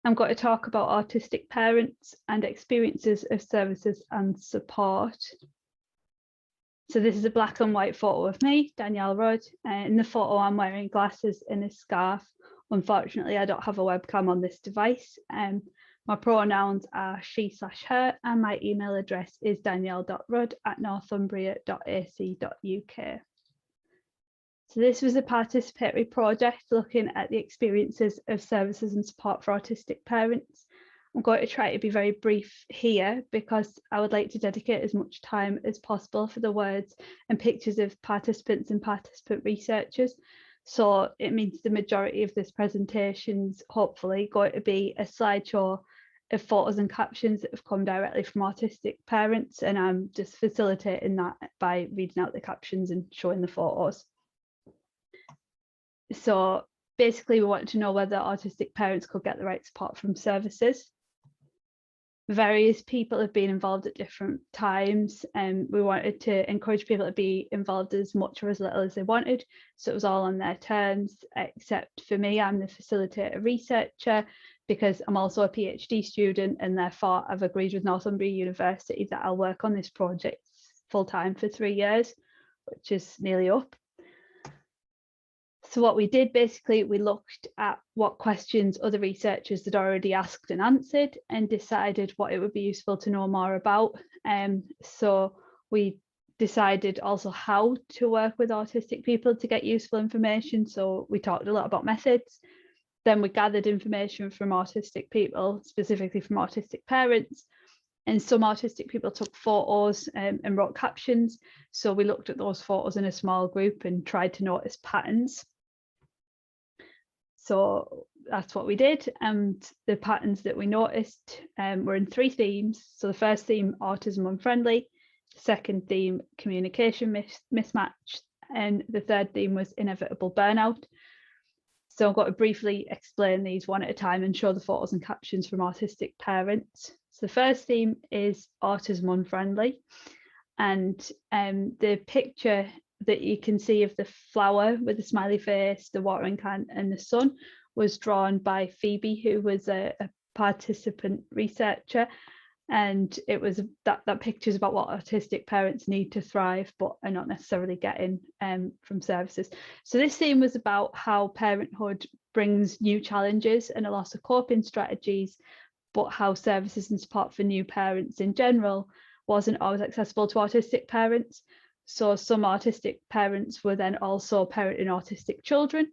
I'm going to talk about autistic parents and experiences of services and support. So this is a black and white photo of me, Danielle Rudd. In the photo, I'm wearing glasses and a scarf. Unfortunately, I don't have a webcam on this device. My pronouns are she/her, and my email address is danielle.rudd@northumbria.ac.uk. So this was a participatory project looking at the experiences of services and support for autistic parents. I'm going to try to be very brief here because I would like to dedicate as much time as possible for the words and pictures of participants and participant researchers. So it means the majority of this presentation is hopefully going to be a slideshow of photos and captions that have come directly from autistic parents, and I'm just facilitating that by reading out the captions and showing the photos. So basically we wanted to know whether autistic parents could get the right support from services. Various people have been involved at different times, and we wanted to encourage people to be involved as much or as little as they wanted. So it was all on their terms, except for me, I'm the facilitator researcher because I'm also a PhD student, and therefore I've agreed with Northumbria University that I'll work on this project full time for 3 years, which is nearly up. So what we did, basically, we looked at what questions other researchers had already asked and answered and decided what it would be useful to know more about. So we decided also how to work with autistic people to get useful information. So we talked a lot about methods. Then we gathered information from autistic people, specifically from autistic parents. And some autistic people took photos and wrote captions. So we looked at those photos in a small group and tried to notice patterns. So that's what we did. And the patterns that we noticed were in 3 themes. So the first theme, autism unfriendly. The second theme, communication mismatch. And the third theme was inevitable burnout. So I'm going to briefly explain these one at a time and show the photos and captions from autistic parents. So the first theme is autism unfriendly. And the picture that you can see of the flower with the smiley face, the watering can and the sun was drawn by Phoebe, who was a participant researcher. And it was that picture is about what autistic parents need to thrive, but are not necessarily getting from services. So this theme was about how parenthood brings new challenges and a loss of coping strategies, but how services and support for new parents in general wasn't always accessible to autistic parents. So some autistic parents were then also parenting autistic children,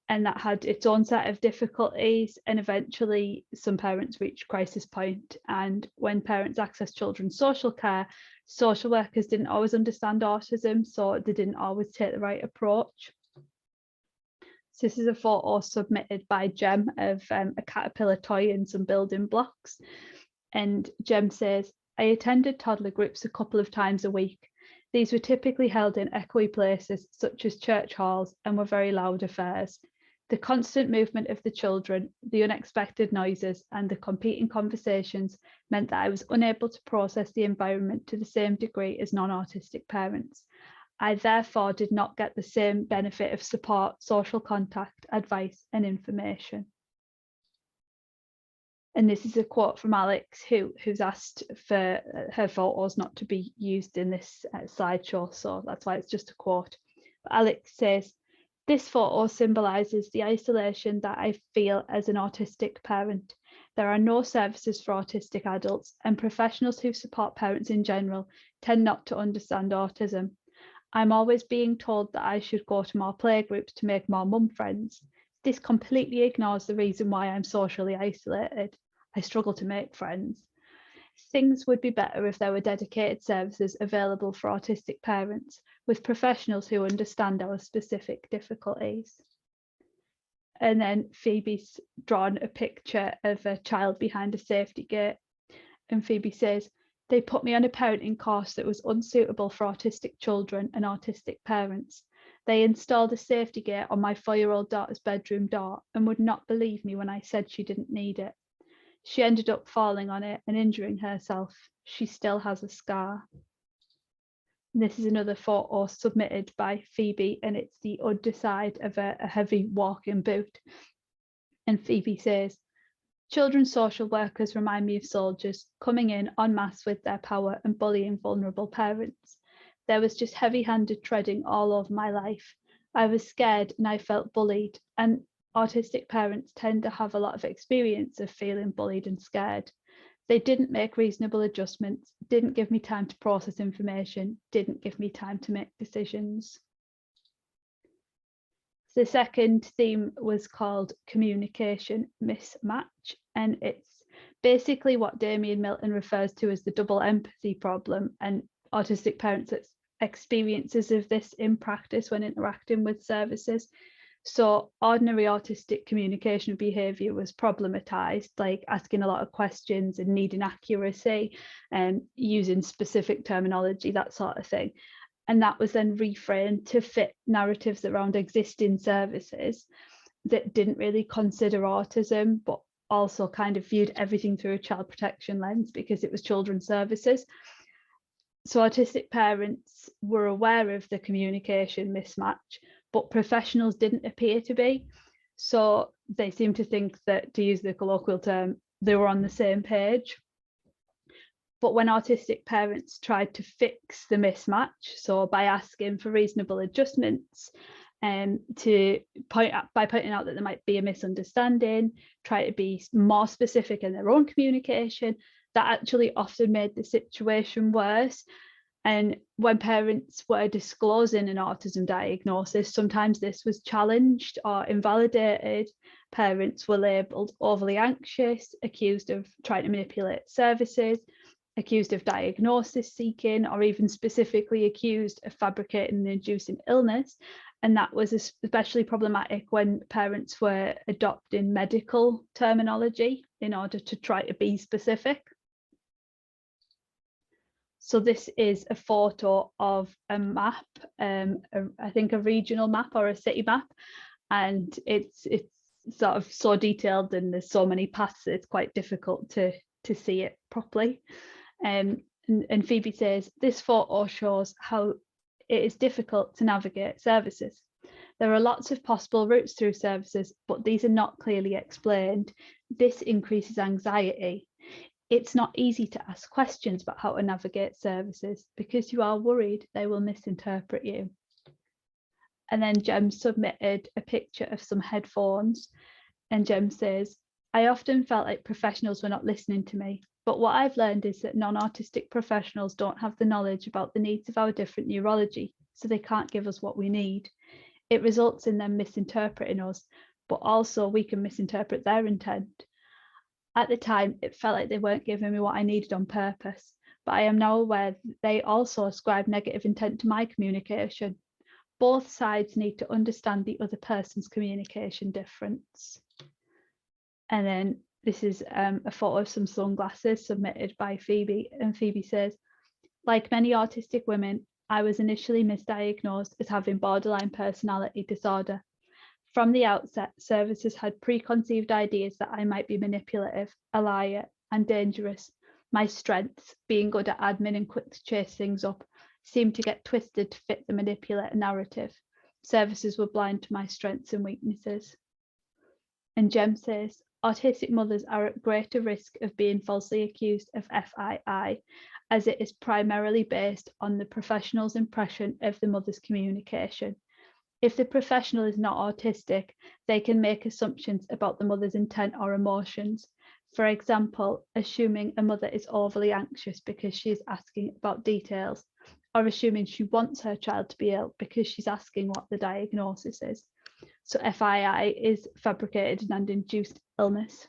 and that had its own set of difficulties. And eventually some parents reached crisis point. And when parents accessed children's social care, social workers didn't always understand autism, so they didn't always take the right approach. So this is a photo submitted by Jem of a caterpillar toy and some building blocks. And Jem says, I attended toddler groups a couple of times a week. These were typically held in echoey places such as church halls and were very loud affairs. The constant movement of the children, the unexpected noises and the competing conversations meant that I was unable to process the environment to the same degree as non-autistic parents. I therefore did not get the same benefit of support, social contact, advice and information. And this is a quote from Alex, who's asked for her photos not to be used in this slideshow, so that's why it's just a quote. But Alex says, this photo symbolises the isolation that I feel as an autistic parent. There are no services for autistic adults, and professionals who support parents in general tend not to understand autism. I'm always being told that I should go to more playgroups to make more mum friends. This completely ignores the reason why I'm socially isolated. I struggle to make friends. Things would be better if there were dedicated services available for autistic parents with professionals who understand our specific difficulties. And then Phoebe's drawn a picture of a child behind a safety gate. And Phoebe says, they put me on a parenting course that was unsuitable for autistic children and autistic parents. They installed a safety gate on my 4-year-old daughter's bedroom door and would not believe me when I said she didn't need it. She ended up falling on it and injuring herself. She still has a scar. And this is another photo submitted by Phoebe, and it's the underside of a heavy walking boot. And Phoebe says, Children's social workers remind me of soldiers coming in en masse with their power and bullying vulnerable parents. There was just heavy-handed treading all over my life. I was scared and I felt bullied, and autistic parents tend to have a lot of experience of feeling bullied and scared. They didn't make reasonable adjustments, didn't give me time to process information, didn't give me time to make decisions. The second theme was called communication mismatch, and it's basically what Damien Milton refers to as the double empathy problem, and autistic parents' experiences of this in practice when interacting with services. So ordinary autistic communication behaviour was problematised, like asking a lot of questions and needing accuracy and using specific terminology, that sort of thing. And that was then reframed to fit narratives around existing services that didn't really consider autism, but also kind of viewed everything through a child protection lens because it was children's services. So autistic parents were aware of the communication mismatch, but professionals didn't appear to be. So they seemed to think that, to use the colloquial term, they were on the same page. But when autistic parents tried to fix the mismatch, so by asking for reasonable adjustments, by pointing out that there might be a misunderstanding, try to be more specific in their own communication, that actually often made the situation worse. And when parents were disclosing an autism diagnosis, sometimes this was challenged or invalidated. Parents were labelled overly anxious, accused of trying to manipulate services, accused of diagnosis seeking, or even specifically accused of fabricating and inducing illness. And that was especially problematic when parents were adopting medical terminology in order to try to be specific. So this is a photo of a map, I think a regional map or a city map, and it's sort of so detailed and there's so many paths that it's quite difficult to see it properly. And Phoebe says, this photo shows how it is difficult to navigate services. There are lots of possible routes through services, but these are not clearly explained. This increases anxiety. It's not easy to ask questions about how to navigate services because you are worried they will misinterpret you. And then Jem submitted a picture of some headphones, and Jem says, I often felt like professionals were not listening to me, but what I've learned is that non-autistic professionals don't have the knowledge about the needs of our different neurology, so they can't give us what we need. It results in them misinterpreting us, but also we can misinterpret their intent. At the time, it felt like they weren't giving me what I needed on purpose, but I am now aware that they also ascribe negative intent to my communication. Both sides need to understand the other person's communication difference. And then this is a photo of some sunglasses submitted by Phoebe, and Phoebe says, like many autistic women, I was initially misdiagnosed as having borderline personality disorder. From the outset, services had preconceived ideas that I might be manipulative, a liar, and dangerous. My strengths, being good at admin and quick to chase things up, seemed to get twisted to fit the manipulator narrative. Services were blind to my strengths and weaknesses. And Jem says, autistic mothers are at greater risk of being falsely accused of FII, as it is primarily based on the professional's impression of the mother's communication. If the professional is not autistic, they can make assumptions about the mother's intent or emotions. For example, assuming a mother is overly anxious because she is asking about details, or assuming she wants her child to be ill because she's asking what the diagnosis is. So FII is fabricated and induced illness.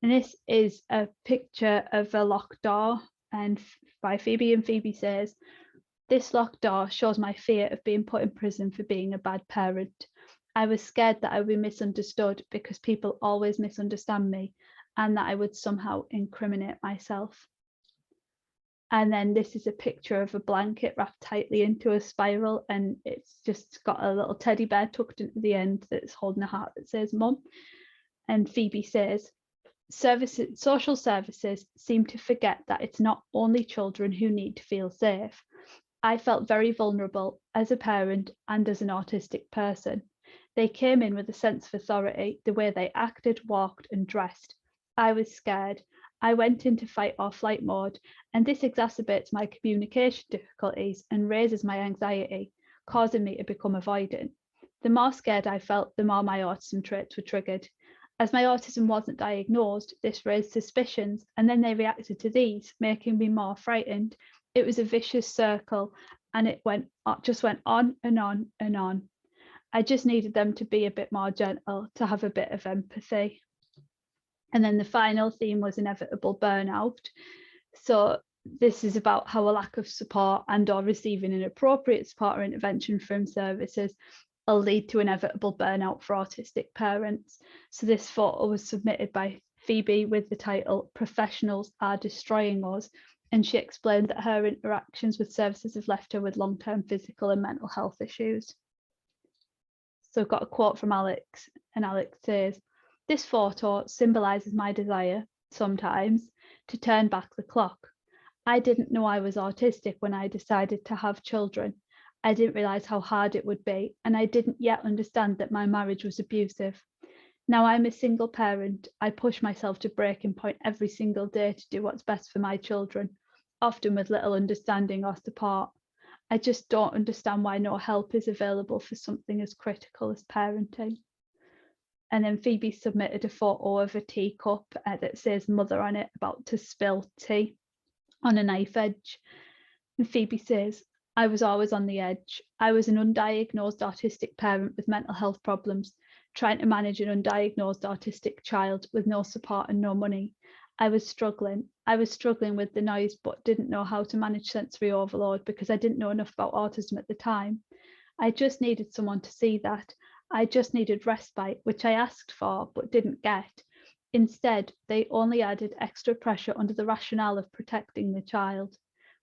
And this is a picture of a locked door, and by Phoebe, and Phoebe says, this locked door shows my fear of being put in prison for being a bad parent. I was scared that I would be misunderstood because people always misunderstand me, and that I would somehow incriminate myself. And then this is a picture of a blanket wrapped tightly into a spiral, and it's just got a little teddy bear tucked into the end that's holding a heart that says Mum. And Phoebe says, social services seem to forget that it's not only children who need to feel safe. I felt very vulnerable as a parent and as an autistic person. They came in with a sense of authority, the way they acted, walked, and dressed. I was scared. I went into fight or flight mode, and this exacerbates my communication difficulties and raises my anxiety, causing me to become avoidant. The more scared I felt, the more my autism traits were triggered. As my autism wasn't diagnosed, this raised suspicions, and then they reacted to these, making me more frightened. It was a vicious circle, and it just went on and on and on. I just needed them to be a bit more gentle, to have a bit of empathy. And then the final theme was inevitable burnout. So this is about how a lack of support and or receiving inappropriate support or intervention from services will lead to inevitable burnout for autistic parents. So this photo was submitted by Phoebe with the title "Professionals Are Destroying Us," and she explained that her interactions with services have left her with long-term physical and mental health issues. So I've got a quote from Alex, and Alex says, "This photo symbolises my desire, sometimes, to turn back the clock. I didn't know I was autistic when I decided to have children. I didn't realise how hard it would be, and I didn't yet understand that my marriage was abusive. Now I'm a single parent. I push myself to breaking point every single day to do what's best for my children, often with little understanding or support. I just don't understand why no help is available for something as critical as parenting." And then Phoebe submitted a photo of a teacup that says "mother" on it, about to spill tea on a knife edge. And Phoebe says, "I was always on the edge. I was an undiagnosed autistic parent with mental health problems, trying to manage an undiagnosed autistic child with no support and no money. I was struggling. I was struggling with the noise, but didn't know how to manage sensory overload because I didn't know enough about autism at the time. I just needed someone to see that. I just needed respite, which I asked for but didn't get. Instead, they only added extra pressure under the rationale of protecting the child.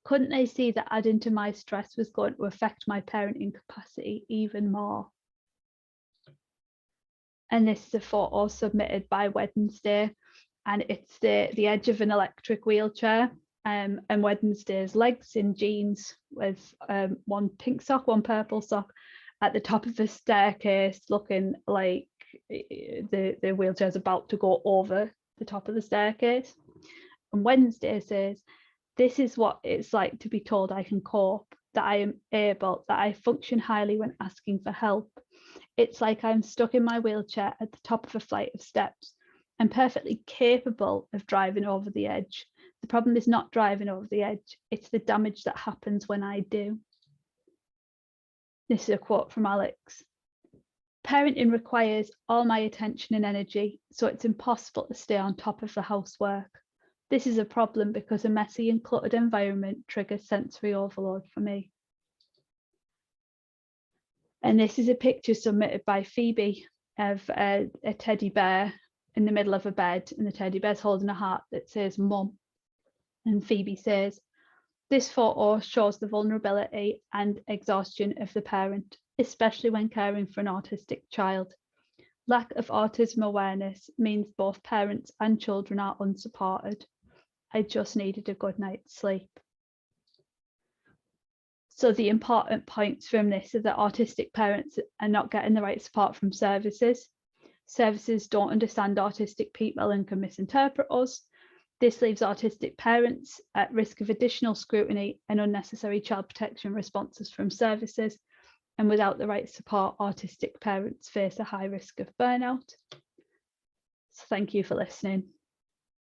Couldn't they see that adding to my stress was going to affect my parenting capacity even more?" And this is a photo submitted by Wednesday, and it's the edge of an electric wheelchair, and Wednesday's legs in jeans with one pink sock, one purple sock, at the top of a staircase, looking like the wheelchair's about to go over the top of the staircase. And Wednesday says, "This is what it's like to be told I can cope, that I am able, that I function highly when asking for help. It's like I'm stuck in my wheelchair at the top of a flight of steps. I'm perfectly capable of driving over the edge. The problem is not driving over the edge, it's the damage that happens when I do." This is a quote from Alex. "Parenting requires all my attention and energy, so it's impossible to stay on top of the housework. This is a problem because a messy and cluttered environment triggers sensory overload for me." And this is a picture submitted by Phoebe of a teddy bear in the middle of a bed, and the teddy bear's holding a heart that says "Mum." And Phoebe says, "This photo shows the vulnerability and exhaustion of the parent, especially when caring for an autistic child. Lack of autism awareness means both parents and children are unsupported. I just needed a good night's sleep." So the important points from this are that autistic parents are not getting the right support from services. Services don't understand autistic people and can misinterpret us. This leaves autistic parents at risk of additional scrutiny and unnecessary child protection responses from services. And without the right support, autistic parents face a high risk of burnout. So thank you for listening.